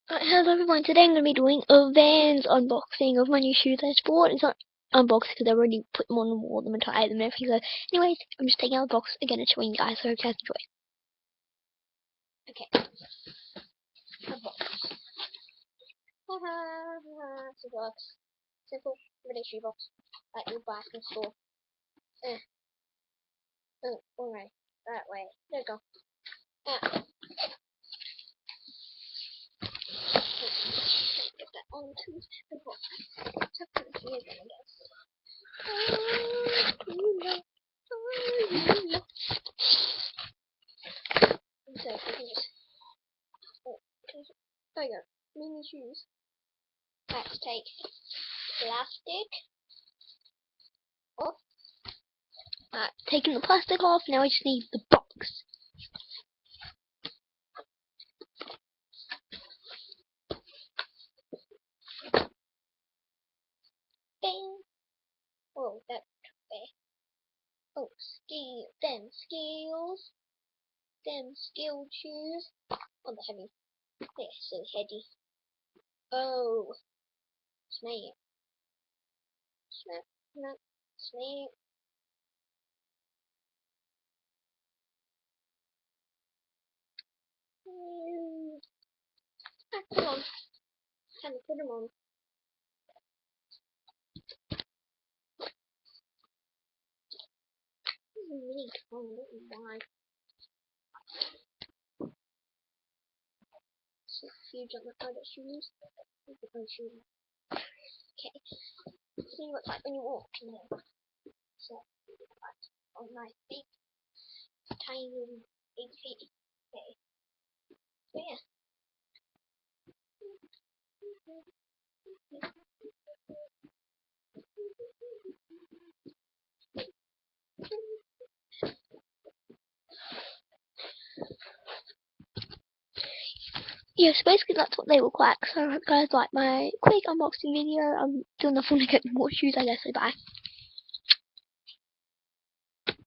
Hello everyone, today I'm going to be doing a Vans unboxing of my new shoes I just bought. It's not unboxed because I've already put them on and wore them and tied them and everything. So anyways, I'm just taking out the box again and showing you guys, so I hope you guys enjoy. Okay. A box. It's a box. Simple, everyday shoe box. Like you buy from the store. Oh, alright. That way. There we go. Get that onto the box. Tuck it here then, I guess. So we can just there you go. Mini shoes. Let's take plastic off. Taking the plastic off, now I just need the box. Bang! Oh, that's there. Oh, scales. Them scale shoes. Oh, they're heavy. They're so heavy. Oh, snake. Snake. Come on. Time to put them on. This is really cold. I don't know why. So huge on the other shoes. Okay. See what it's like when you walk in them. So, on my big, tiny, big feet. Okay. So yeah. Yeah, so basically that's what they look like. So I hope you guys like my quick unboxing video. I'm doing the phone to get more shoes, I guess, so bye.